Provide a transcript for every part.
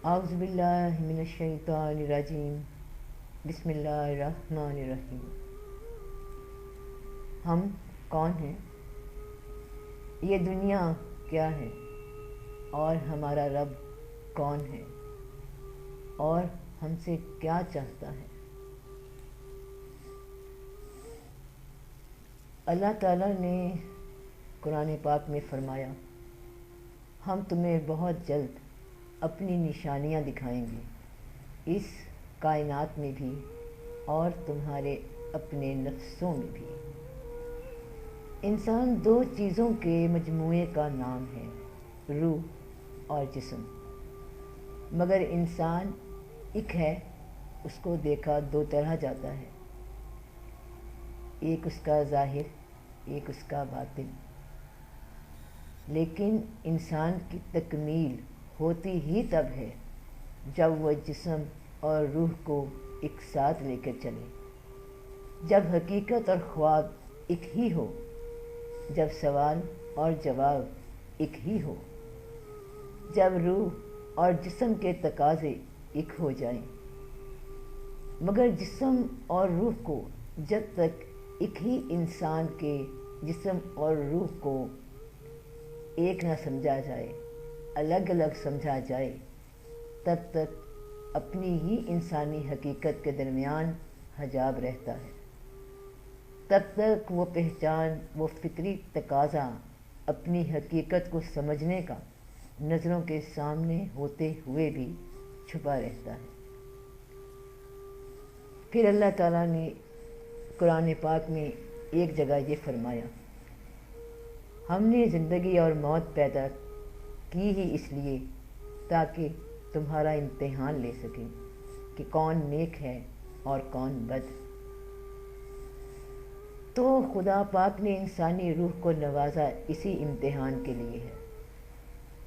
اعوذ باللہ من الشیطان الرجیم بسم اللہ الرحمن الرحیم۔ ہم کون ہیں؟ یہ دنیا کیا ہے؟ اور ہمارا رب کون ہے؟ اور ہم سے کیا چاہتا ہے؟ اللہ تعالیٰ نے قرآن پاک میں فرمایا، ہم تمہیں بہت جلد اپنی نشانیاں دکھائیں گے، اس کائنات میں بھی اور تمہارے اپنے نفسوں میں بھی۔ انسان دو چیزوں کے مجموعے کا نام ہے، روح اور جسم، مگر انسان ایک ہے، اس کو دیکھا دو طرح جاتا ہے، ایک اس کا ظاہر، ایک اس کا باطن۔ لیکن انسان کی تکمیل ہوتی ہی تب ہے جب وہ جسم اور روح کو ایک ساتھ لے کر چلے، جب حقیقت اور خواب ایک ہی ہو، جب سوال اور جواب ایک ہی ہو، جب روح اور جسم کے تقاضے ایک ہو جائیں۔ مگر جسم اور روح کو جب تک ایک ہی انسان کے جسم اور روح کو ایک نہ سمجھا جائے، الگ الگ سمجھا جائے، تب تک اپنی ہی انسانی حقیقت کے درمیان حجاب رہتا ہے۔ تب تک وہ پہچان، وہ فطری تقاضا اپنی حقیقت کو سمجھنے کا نظروں کے سامنے ہوتے ہوئے بھی چھپا رہتا ہے۔ پھر اللہ تعالیٰ نے قرآن پاک میں ایک جگہ یہ فرمایا، ہم نے زندگی اور موت پیدا کی ہی اس لیے تاکہ تمہارا امتحان لے سکیں کہ کون نیک ہے اور کون بد۔ تو خدا پاک نے انسانی روح کو نوازا اسی امتحان کے لیے ہے،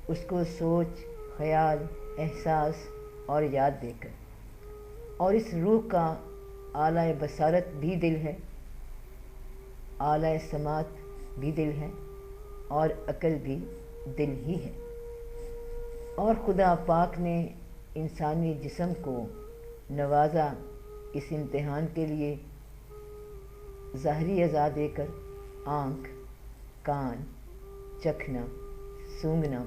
اس کو سوچ، خیال، احساس اور یاد دے کر۔ اور اس روح کا اعلیٰ بصارت بھی دل ہے، اعلیٰ سماعت بھی دل ہے، اور عقل بھی دل ہی ہے۔ اور خدا پاک نے انسانی جسم کو نوازا اس امتحان کے لیے ظاہری اعضاء دے کر، آنکھ، کان، چکھنا، سونگھنا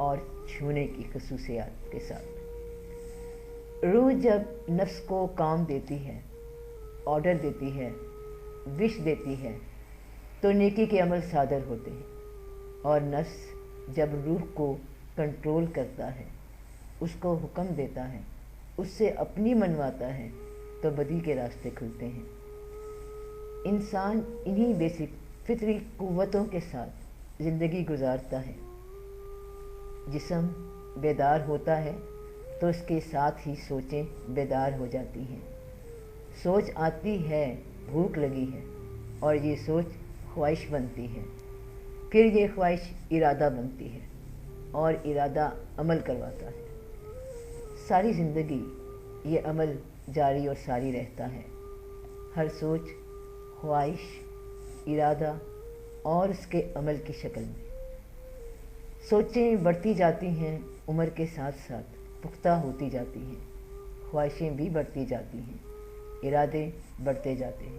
اور چھونے کی خصوصیات کے ساتھ۔ روح جب نفس کو کام دیتی ہے، آرڈر دیتی ہے، وش دیتی ہے، تو نیکی کے عمل صادر ہوتے ہیں، اور نفس جب روح کو کنٹرول کرتا ہے، اس کو حکم دیتا ہے، اس سے اپنی منواتا ہے، تو بدی کے راستے کھلتے ہیں۔ انسان انہی بیسک فطری قوتوں کے ساتھ زندگی گزارتا ہے۔ جسم بیدار ہوتا ہے تو اس کے ساتھ ہی سوچیں بیدار ہو جاتی ہیں۔ سوچ آتی ہے، بھوک لگی ہے، اور یہ سوچ خواہش بنتی ہے، پھر یہ خواہش ارادہ بنتی ہے، اور ارادہ عمل کرواتا ہے۔ ساری زندگی یہ عمل جاری اور ساری رہتا ہے، ہر سوچ، خواہش، ارادہ اور اس کے عمل کی شکل میں۔ سوچیں بڑھتی جاتی ہیں، عمر کے ساتھ ساتھ پختہ ہوتی جاتی ہیں، خواہشیں بھی بڑھتی جاتی ہیں، ارادے بڑھتے جاتے ہیں،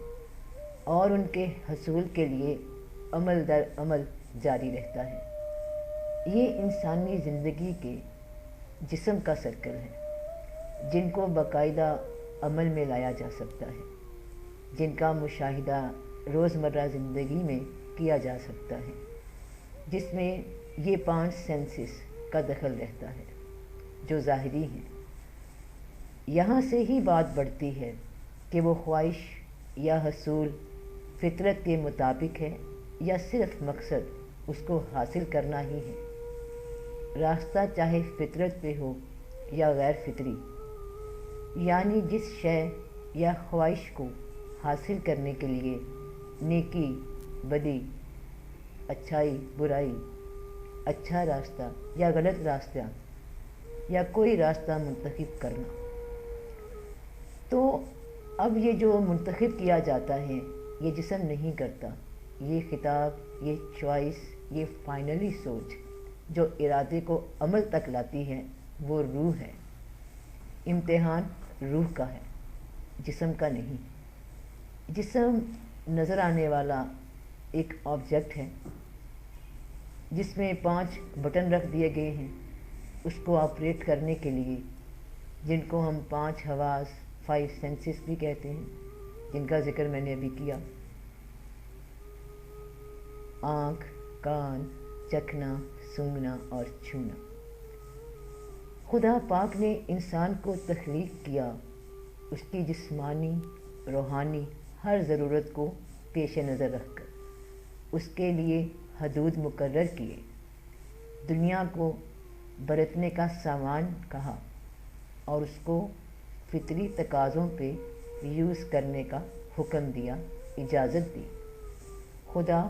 اور ان کے حصول کے لیے عمل در عمل جاری رہتا ہے۔ یہ انسانی زندگی کے جسم کا سرکل ہے، جن کو باقاعدہ عمل میں لایا جا سکتا ہے، جن کا مشاہدہ روزمرہ زندگی میں کیا جا سکتا ہے، جس میں یہ 5 سینسز کا دخل رہتا ہے جو ظاہری ہیں۔ یہاں سے ہی بات بڑھتی ہے کہ وہ خواہش یا حصول فطرت کے مطابق ہے یا صرف مقصد اس کو حاصل کرنا ہی ہے۔ راستہ چاہے فطرت پہ ہو یا غیر فطری، یعنی جس شے یا خواہش کو حاصل کرنے کے لیے نیکی، بدی، اچھائی، برائی، اچھا راستہ یا غلط راستہ یا کوئی راستہ منتخب کرنا۔ تو اب یہ جو منتخب کیا جاتا ہے یہ جسم نہیں کرتا، یہ خطاب، یہ چوائس، یہ فائنلی سوچ جو ارادے کو عمل تک لاتی ہے وہ روح ہے۔ امتحان روح کا ہے، جسم کا نہیں۔ جسم نظر آنے والا ایک آبجیکٹ ہے جس میں 5 بٹن رکھ دیے گئے ہیں اس کو آپریٹ کرنے کے لیے، جن کو ہم 5 حواس 5 سینسز بھی کہتے ہیں، جن کا ذکر میں نے ابھی کیا: آنکھ، کان، چکھنا، سونگھنا اور چھونا۔ خدا پاک نے انسان کو تخلیق کیا اس کی جسمانی، روحانی ہر ضرورت کو پیش نظر رکھ کر، اس کے لیے حدود مقرر کیے، دنیا کو برتنے کا سامان کہا اور اس کو فطری تقاضوں پہ یوز کرنے کا حکم دیا، اجازت دی۔ خدا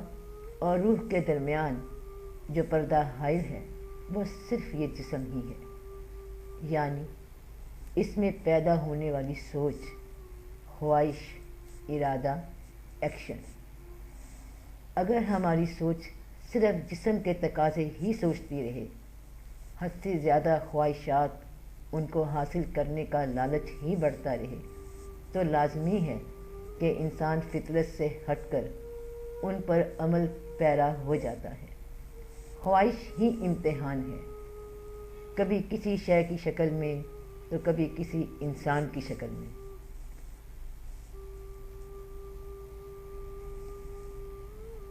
اور روح کے درمیان جو پردہ حائل ہے وہ صرف یہ جسم ہی ہے، یعنی اس میں پیدا ہونے والی سوچ، خواہش، ارادہ، ایکشن۔ اگر ہماری سوچ صرف جسم کے تقاضے ہی سوچتی رہے، حد سے زیادہ خواہشات، ان کو حاصل کرنے کا لالچ ہی بڑھتا رہے، تو لازمی ہے کہ انسان فطرت سے ہٹ کر ان پر عمل پیرا ہو جاتا ہے۔ خواہش ہی امتحان ہے، کبھی کسی شے کی شکل میں تو کبھی کسی انسان کی شکل میں۔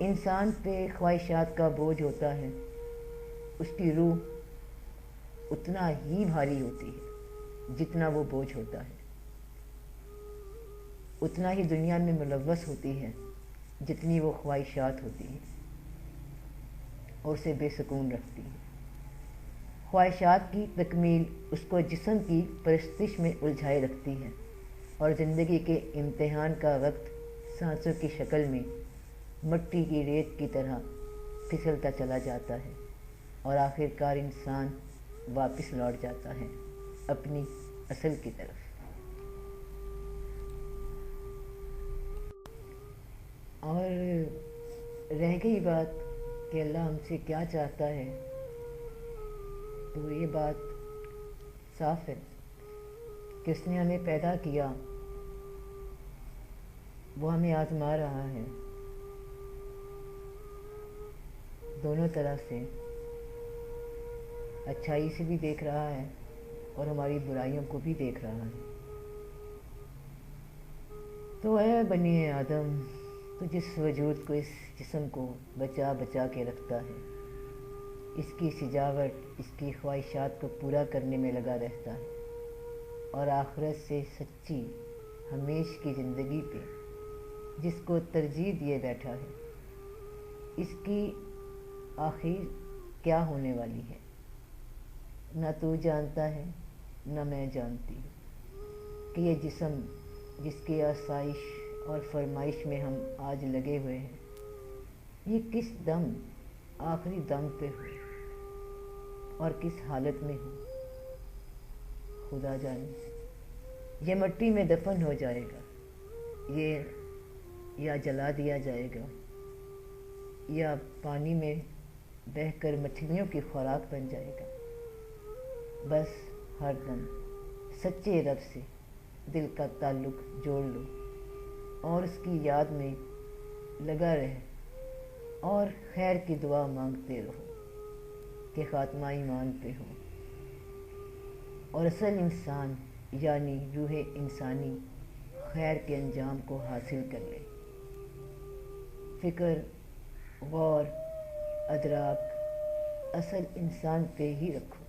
انسان پہ خواہشات کا بوجھ ہوتا ہے، اس کی روح اتنا ہی بھاری ہوتی ہے جتنا وہ بوجھ ہوتا ہے، اتنا ہی دنیا میں ملوث ہوتی ہے جتنی وہ خواہشات ہوتی ہیں، اور اسے بے سکون رکھتی ہے۔ خواہشات کی تکمیل اس کو جسم کی پرستش میں الجھائے رکھتی ہے، اور زندگی کے امتحان کا وقت سانسوں کی شکل میں مٹی کی ریت کی طرح پھسلتا چلا جاتا ہے، اور آخر کار انسان واپس لوٹ جاتا ہے اپنی اصل کی طرف۔ اور رہ گئی بات کہ اللہ ہم سے کیا چاہتا ہے، تو یہ بات صاف ہے کہ اس نے ہمیں پیدا کیا، وہ ہمیں آزما رہا ہے دونوں طرح سے، اچھائی سے بھی دیکھ رہا ہے اور ہماری برائیوں کو بھی دیکھ رہا ہے۔ تو اے بنی آدم، تو جس وجود کو، اس جسم کو بچا بچا کے رکھتا ہے، اس کی سجاوٹ، اس کی خواہشات کو پورا کرنے میں لگا رہتا ہے، اور آخرت سے سچی ہمیش کی زندگی پہ جس کو ترجیح دیے بیٹھا ہے، اس کی آخر کیا ہونے والی ہے نہ تو جانتا ہے نہ میں جانتی ہوں، کہ یہ جسم جس کی آسائش اور فرمائش میں ہم آج لگے ہوئے ہیں، یہ کس دم آخری دم پہ ہو اور کس حالت میں ہو، خدا جانے۔ یہ مٹی میں دفن ہو جائے گا، یہ یا جلا دیا جائے گا، یا پانی میں بہہ کر مچھلیوں کی خوراک بن جائے گا۔ بس ہر دم سچے رب سے دل کا تعلق جوڑ لو اور اس کی یاد میں لگا رہے، اور خیر کی دعا مانگتے رہو کہ خاتمہ ایمان پہ ہو، اور اصل انسان یعنی روح انسانی خیر کے انجام کو حاصل کر لے۔ فکر، غور، ادراک اصل انسان پہ ہی رکھو،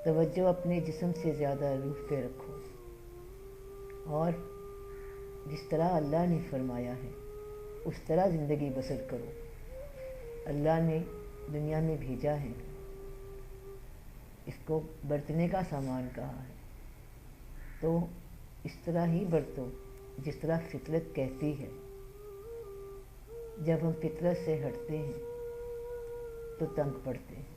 توجہ اپنے جسم سے زیادہ روح پہ رکھو، اور جس طرح اللہ نے فرمایا ہے اس طرح زندگی بسر کرو۔ اللہ نے دنیا میں بھیجا ہے، اس کو برتنے کا سامان کہا ہے، تو اس طرح ہی برتو جس طرح فطرت کہتی ہے۔ جب ہم فطرت سے ہٹتے ہیں تو تنگ پڑتے ہیں،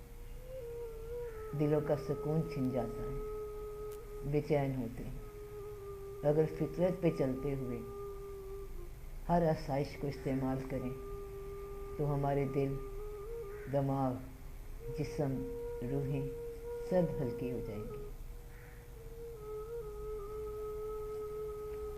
دلوں کا سکون چھن جاتا ہے، بے چین ہوتے ہیں۔ اگر فطرت پہ چلتے ہوئے ہر آسائش کو استعمال کریں تو ہمارے دل، دماغ، جسم، روحیں سب ہلکی ہو جائیں گی۔